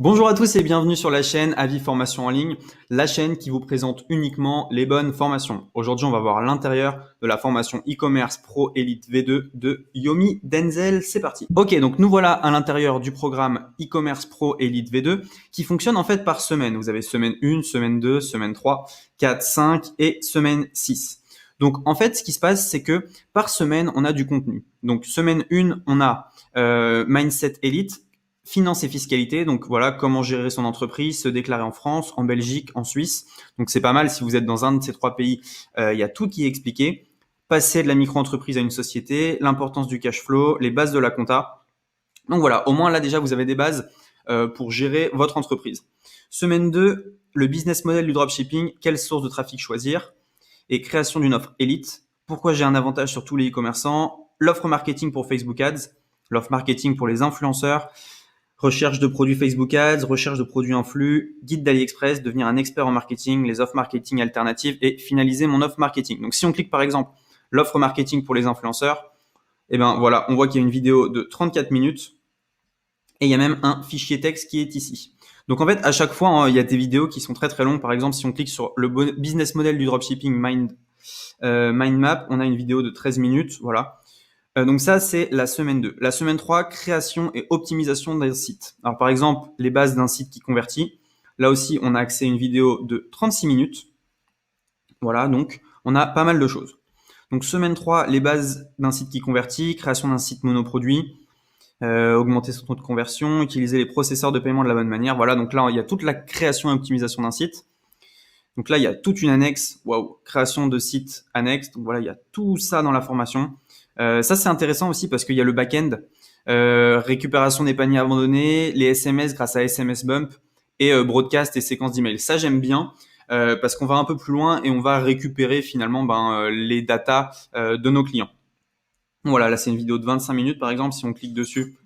Bonjour à tous et bienvenue sur la chaîne Avis Formation en ligne, la chaîne qui vous présente uniquement les bonnes formations. Aujourd'hui, on va voir l'intérieur de la formation e-commerce Pro Elite V2 de Yomi Denzel. C'est parti. Ok, donc nous voilà à l'intérieur du programme e-commerce Pro Elite V2 qui fonctionne en fait par semaine. Vous avez semaine 1, semaine 2, semaine 3, 4, 5 et semaine 6. Donc en fait, ce qui se passe, c'est que par semaine, on a du contenu. Donc semaine 1, on a Mindset Elite, finance et fiscalité, donc voilà, comment gérer son entreprise, se déclarer en France, en Belgique, en Suisse. Donc c'est pas mal si vous êtes dans un de ces trois pays, il y a tout qui est expliqué. Passer de la micro-entreprise à une société, l'importance du cash flow, les bases de la compta. Donc voilà, au moins là déjà vous avez des bases pour gérer votre entreprise. Semaine 2, le business model du dropshipping, quelle source de trafic choisir et création d'une offre élite. Pourquoi j'ai un avantage sur tous les e-commerçants, l'offre marketing pour Facebook Ads, l'offre marketing pour les influenceurs, recherche de produits Facebook Ads, recherche de produits en flux, guide d'AliExpress, devenir un expert en marketing, les offres marketing alternatives et finaliser mon offre marketing. Donc si on clique par exemple l'offre marketing pour les influenceurs, et ben voilà, on voit qu'il y a une vidéo de 34 minutes et il y a même un fichier texte qui est ici. Donc en fait, à chaque fois, hein, il y a des vidéos qui sont très très longues. Par exemple, si on clique sur le business model du dropshipping Mind Map, on a une vidéo de 13 minutes, voilà. Donc ça, c'est la semaine 2. La semaine 3, création et optimisation d'un site. Alors par exemple, les bases d'un site qui convertit. Là aussi, on a accès à une vidéo de 36 minutes. Voilà, donc on a pas mal de choses. Donc semaine 3, les bases d'un site qui convertit, création d'un site monoproduit, augmenter son taux de conversion, utiliser les processeurs de paiement de la bonne manière. Voilà, donc là, il y a toute la création et optimisation d'un site. Donc là, il y a toute une annexe, waouh, création de site annexe. Donc voilà, il y a tout ça dans la formation. Ça, c'est intéressant aussi parce qu'il y a le back-end, récupération des paniers abandonnés, les SMS grâce à SMS Bump et broadcast et séquences d'email. Ça, j'aime bien parce qu'on va un peu plus loin et on va récupérer finalement les datas de nos clients. Voilà, là, c'est une vidéo de 25 minutes par exemple. Si on clique dessus,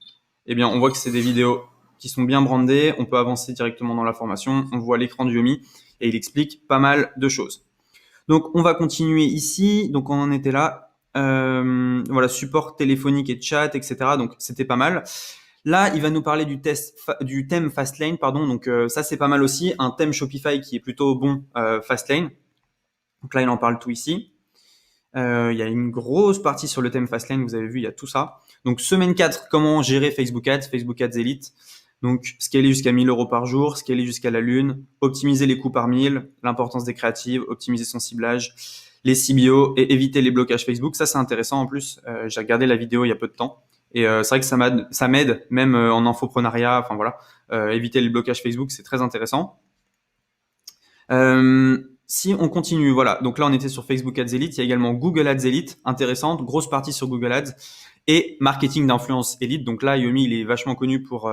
eh bien, on voit que c'est des vidéos qui sont bien brandées. On peut avancer directement dans la formation. On voit l'écran du Yomi et il explique pas mal de choses. Donc, on va continuer ici. Donc, on en était là. Voilà, support téléphonique et chat, etc. Donc, c'était pas mal. Là, il va nous parler du thème Fastlane, pardon. Donc, ça, c'est pas mal aussi. Un thème Shopify qui est plutôt bon, Fastlane. Donc là, il en parle tout ici. Il y a une grosse partie sur le thème Fastlane. Vous avez vu, il y a tout ça. Donc, semaine 4, comment gérer Facebook Ads Elite. Donc, scaler jusqu'à 1000 euros par jour, scaler jusqu'à la lune, optimiser les coûts par 1000, l'importance des créatives, optimiser son ciblage, les CBO et éviter les blocages Facebook. Ça, c'est intéressant en plus. J'ai regardé la vidéo il y a peu de temps. Et c'est vrai que ça m'aide même en infoprenariat. Enfin voilà, éviter les blocages Facebook, c'est très intéressant. Si on continue, voilà. Donc là, on était sur Facebook Ads Elite. Il y a également Google Ads Elite, intéressante, grosse partie sur Google Ads et marketing d'influence Elite. Donc là, Yomi, il est vachement connu pour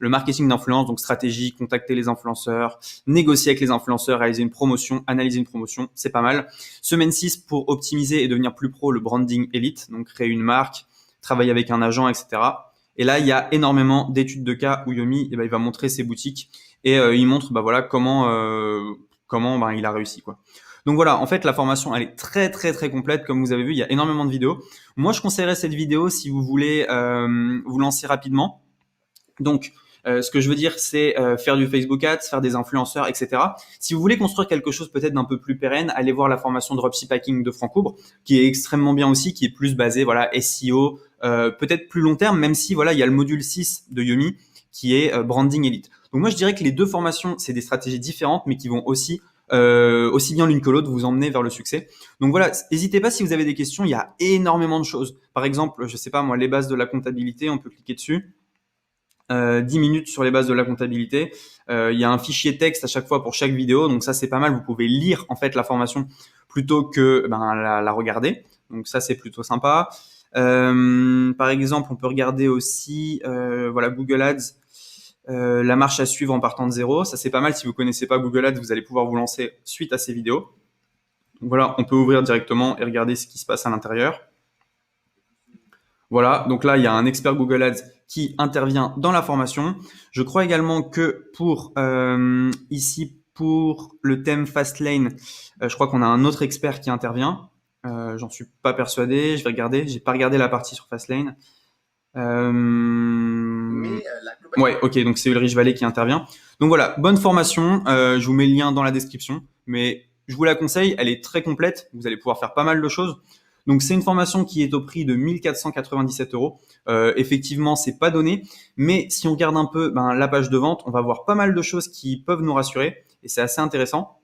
le marketing d'influence, donc stratégie, contacter les influenceurs, négocier avec les influenceurs, réaliser une promotion, analyser une promotion, c'est pas mal. Semaine 6 pour optimiser et devenir plus pro, le branding Elite, donc créer une marque, travailler avec un agent, etc. Et là, il y a énormément d'études de cas où Yomi, il va montrer ses boutiques et il montre voilà comment il a réussi quoi. Donc voilà, en fait la formation elle est très très très complète comme vous avez vu, il y a énormément de vidéos. Moi je conseillerais cette vidéo si vous voulez vous lancer rapidement. Donc ce que je veux dire c'est faire du Facebook Ads, faire des influenceurs, etc. Si vous voulez construire quelque chose peut-être d'un peu plus pérenne, allez voir la formation Dropshipping de Francourbe qui est extrêmement bien aussi, qui est plus basée voilà SEO, peut-être plus long terme, même si voilà il y a le module 6 de Yomi qui est Branding Elite. Donc moi je dirais que les deux formations c'est des stratégies différentes mais qui vont aussi bien l'une que l'autre vous emmener vers le succès. Donc voilà, n'hésitez pas si vous avez des questions, il y a énormément de choses. Par exemple, je sais pas moi, les bases de la comptabilité, on peut cliquer dessus. 10 minutes sur les bases de la comptabilité. Il y a un fichier texte à chaque fois pour chaque vidéo, donc ça c'est pas mal. Vous pouvez lire en fait la formation plutôt que la regarder. Donc ça c'est plutôt sympa. Par exemple, on peut regarder aussi voilà Google Ads, la marche à suivre en partant de zéro. Ça c'est pas mal. Si vous connaissez pas Google Ads, vous allez pouvoir vous lancer suite à ces vidéos. Donc voilà, on peut ouvrir directement et regarder ce qui se passe à l'intérieur. Voilà, donc là, il y a un expert Google Ads qui intervient dans la formation. Je crois également que pour ici, pour le thème Fastlane, je crois qu'on a un autre expert qui intervient. J'en suis pas persuadé. Je vais regarder. J'ai pas regardé la partie sur Fastlane. Ouais, ok, donc c'est Ulrich Vallée qui intervient. Donc voilà, bonne formation. Je vous mets le lien dans la description, mais je vous la conseille. Elle est très complète. Vous allez pouvoir faire pas mal de choses. Donc c'est une formation qui est au prix de 1497 euros. Effectivement, c'est pas donné, mais si on regarde un peu la page de vente, on va voir pas mal de choses qui peuvent nous rassurer et c'est assez intéressant.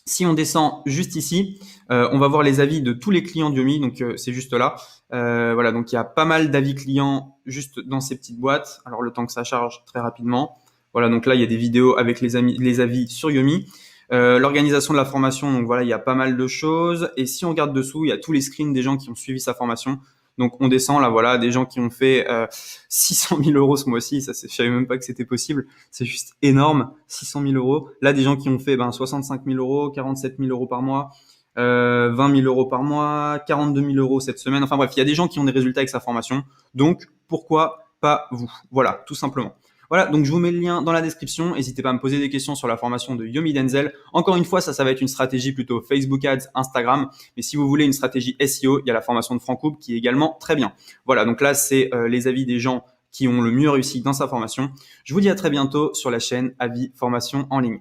Si on descend juste ici, on va voir les avis de tous les clients d'Yomi. Donc c'est juste là. Voilà, donc il y a pas mal d'avis clients juste dans ces petites boîtes. Alors le temps que ça charge très rapidement. Voilà, donc là il y a des vidéos avec les avis sur Yomi. L'organisation de la formation, donc voilà, il y a pas mal de choses. Et si on regarde dessous, il y a tous les screens des gens qui ont suivi sa formation. Donc on descend là, voilà, des gens qui ont fait 600 000 euros ce mois-ci. Ça, je savais même pas que c'était possible. C'est juste énorme, 600 000 euros. Là, des gens qui ont fait 65 000 euros, 47 000 euros par mois, 20 000 euros par mois, 42 000 euros cette semaine. Enfin bref, il y a des gens qui ont des résultats avec sa formation. Donc pourquoi pas vous? Voilà, tout simplement. Voilà, donc je vous mets le lien dans la description. N'hésitez pas à me poser des questions sur la formation de Yomi Denzel. Encore une fois, ça va être une stratégie plutôt Facebook Ads, Instagram. Mais si vous voulez une stratégie SEO, il y a la formation de Franck Coupe qui est également très bien. Voilà, donc là, c'est les avis des gens qui ont le mieux réussi dans sa formation. Je vous dis à très bientôt sur la chaîne Avis Formation en ligne.